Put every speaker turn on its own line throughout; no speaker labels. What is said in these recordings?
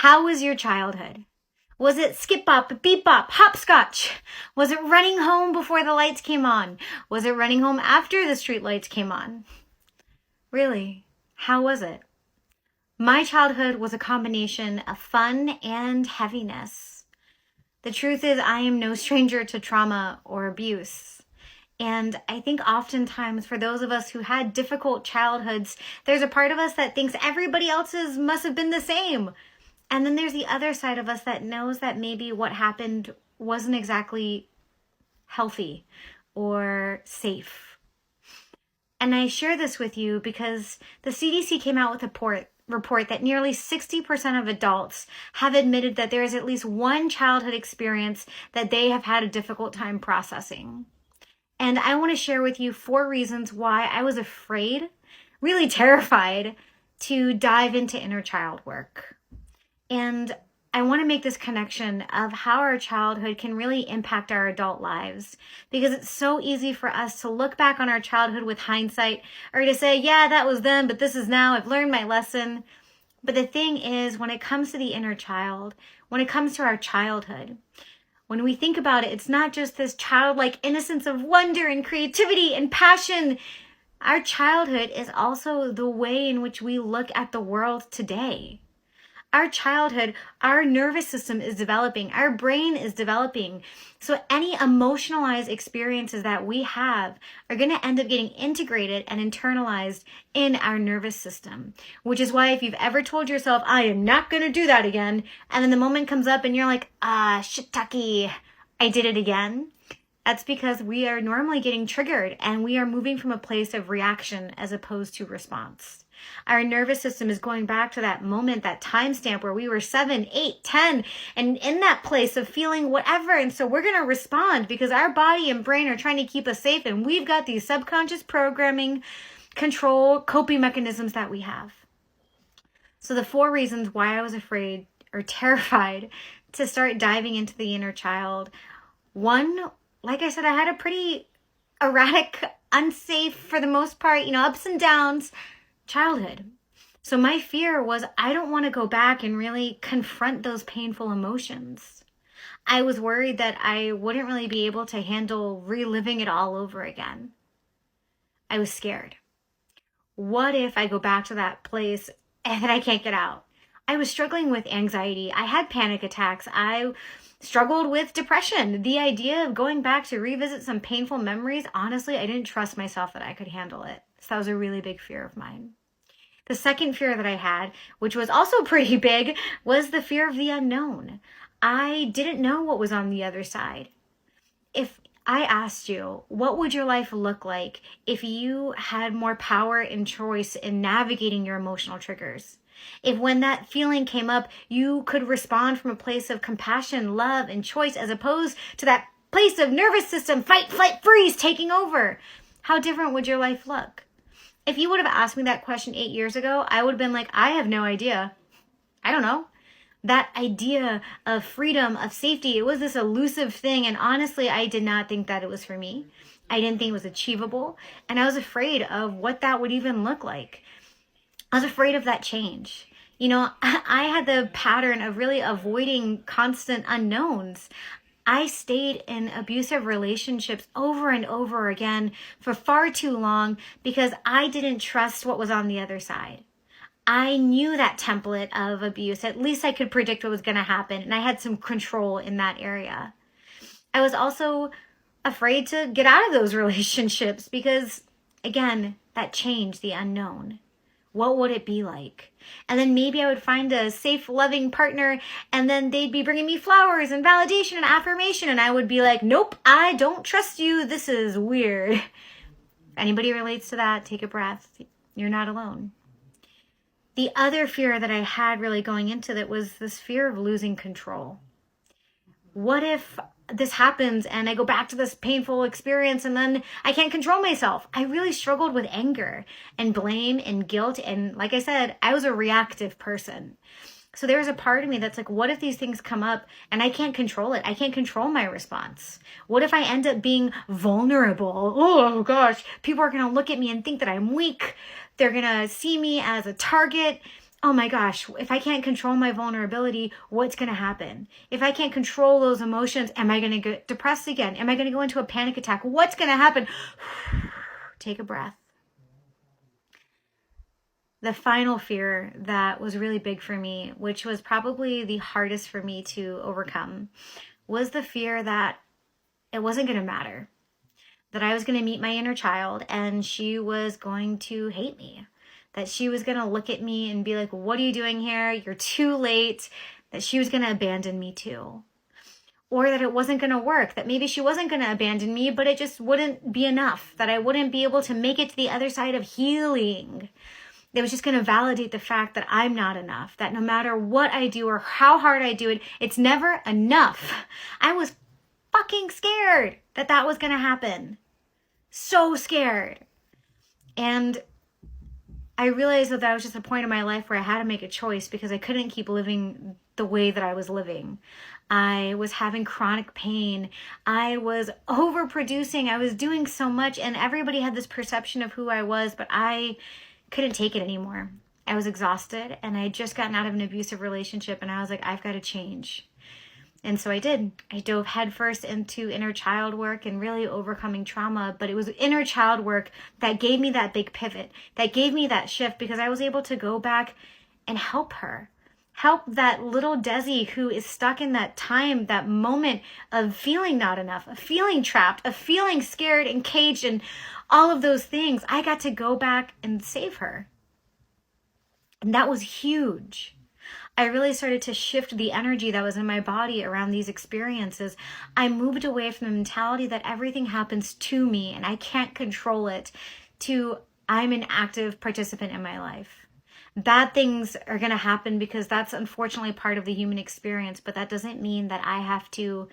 How was your childhood? Was it skip bop, beep bop, hopscotch? Was it running home before the lights came on? Was it running home after the street lights came on? Really, how was it? My childhood was a combination of fun and heaviness. The truth is, I am no stranger to trauma or abuse. And I think oftentimes for those of us who had difficult childhoods, there's a part of us that thinks everybody else's must have been the same. And then there's the other side of us that knows that maybe what happened wasn't exactly healthy or safe. And I share this with you because the CDC came out with a report that nearly 60% of adults have admitted that there is at least one childhood experience that they have had a difficult time processing. And I want to share with you 4 reasons why I was afraid, really terrified, to dive into inner child work. And I want to make this connection of how our childhood can really impact our adult lives, because it's so easy for us to look back on our childhood with hindsight or to say, yeah, that was then, but this is now. I've learned my lesson. But the thing is, when it comes to the inner child, when it comes to our childhood, when we think about it, it's not just this childlike innocence of wonder and creativity and passion. Our childhood is also the way in which we look at the world today. Our childhood, our nervous system is developing, our brain is developing. So any emotionalized experiences that we have are going to end up getting integrated and internalized in our nervous system, which is why if you've ever told yourself, I am not going to do that again, and then the moment comes up and you're like, shiitake, I did it again. That's because we are normally getting triggered and we are moving from a place of reaction as opposed to response. Our nervous system is going back to that moment, that timestamp where we were 7, 8, 10, and in that place of feeling whatever. And so we're going to respond because our body and brain are trying to keep us safe. And we've got these subconscious programming, control, coping mechanisms that we have. So the 4 reasons why I was afraid or terrified to start diving into the inner child. 1, like I said, I had a pretty erratic, unsafe, for the most part, ups and downs childhood. So my fear was I don't want to go back and really confront those painful emotions. I was worried that I wouldn't really be able to handle reliving it all over again. I was scared. What if I go back to that place and I can't get out? I was struggling with anxiety. I had panic attacks. I struggled with depression. The idea of going back to revisit some painful memories, honestly, I didn't trust myself that I could handle it. So that was a really big fear of mine. The second fear that I had, which was also pretty big, was the fear of the unknown. I didn't know what was on the other side. If I asked you, what would your life look like if you had more power and choice in navigating your emotional triggers? If when that feeling came up, you could respond from a place of compassion, love, and choice as opposed to that place of nervous system, fight, flight, freeze taking over, how different would your life look? If you would have asked me that question 8 years ago, I would have been like, I have no idea. I don't know. That idea of freedom, of safety, it was this elusive thing. And honestly, I did not think that it was for me. I didn't think it was achievable. And I was afraid of what that would even look like. I was afraid of that change. I had the pattern of really avoiding constant unknowns. I stayed in abusive relationships over and over again for far too long because I didn't trust what was on the other side. I knew that template of abuse. At least I could predict what was going to happen, and I had some control in that area. I was also afraid to get out of those relationships because, again, that change, the unknown. What would it be like? And then maybe I would find a safe, loving partner, and then they'd be bringing me flowers and validation and affirmation, and I would be like, nope, I don't trust you. This is weird. If anybody relates to that, take a breath. You're not alone. The other fear that I had really going into that was this fear of losing control. What if this happens and I go back to this painful experience and then I can't control myself? I really struggled with anger and blame and guilt. And like I said, I was a reactive person. So there was a part of me that's like, what if these things come up and I can't control it? I can't control my response. What if I end up being vulnerable? Oh gosh, people are going to look at me and think that I'm weak. They're going to see me as a target. oh my gosh, if I can't control my vulnerability, what's going to happen? If I can't control those emotions, am I going to get depressed again? Am I going to go into a panic attack? What's going to happen? Take a breath. The final fear that was really big for me, which was probably the hardest for me to overcome, was the fear that it wasn't going to matter, that I was going to meet my inner child and she was going to hate me, that she was going to look at me and be like, what are you doing here? You're too late, that she was going to abandon me too. Or that it wasn't going to work, that maybe she wasn't going to abandon me, but it just wouldn't be enough, that I wouldn't be able to make it to the other side of healing. It was just going to validate the fact that I'm not enough, that no matter what I do or how hard I do it, it's never enough. I was fucking scared that that was going to happen. So scared. And I realized that that was just a point in my life where I had to make a choice because I couldn't keep living the way that I was living. I was having chronic pain. I was overproducing. I was doing so much, and everybody had this perception of who I was, but I couldn't take it anymore. I was exhausted, and I had just gotten out of an abusive relationship, and I was like, I've got to change. And so I did. I dove headfirst into inner child work and really overcoming trauma. But it was inner child work that gave me that big pivot, that gave me that shift, because I was able to go back and help her. Help that little Desi who is stuck in that time, that moment of feeling not enough, of feeling trapped, of feeling scared and caged and all of those things. I got to go back and save her. And that was huge. I really started to shift the energy that was in my body around these experiences. I moved away from the mentality that everything happens to me and I can't control it, to I'm an active participant in my life. Bad things are going to happen because that's unfortunately part of the human experience, but that doesn't mean that I have to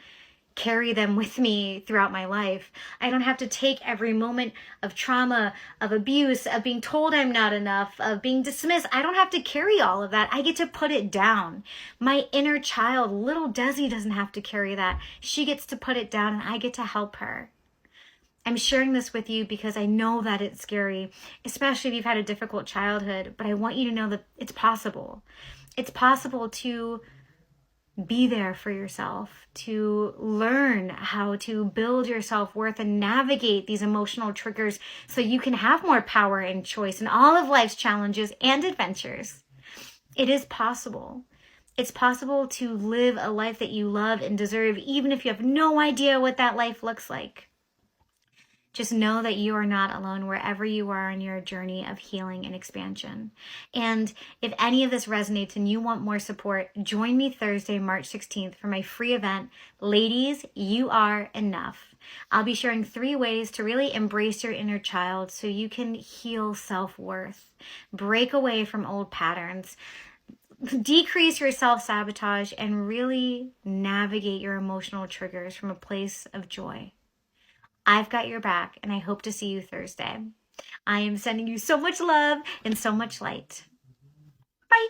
carry them with me throughout my life. I don't have to take every moment of trauma, of abuse, of being told I'm not enough, of being dismissed. I don't have to carry all of that. I get to put it down. My inner child, little Desi, doesn't have to carry that. She gets to put it down and I get to help her. I'm sharing this with you because I know that it's scary, especially if you've had a difficult childhood, but I want you to know that it's possible. It's possible to be there for yourself, to learn how to build your self-worth and navigate these emotional triggers so you can have more power and choice in all of life's challenges and adventures. It is possible. It's possible to live a life that you love and deserve, even if you have no idea what that life looks like. Just know that you are not alone wherever you are on your journey of healing and expansion. And if any of this resonates and you want more support, join me Thursday, March 16th for my free event, Ladies, You Are Enough. I'll be sharing 3 ways to really embrace your inner child so you can heal self-worth, break away from old patterns, decrease your self-sabotage, and really navigate your emotional triggers from a place of joy. I've got your back, and I hope to see you Thursday. I am sending you so much love and so much light. Bye.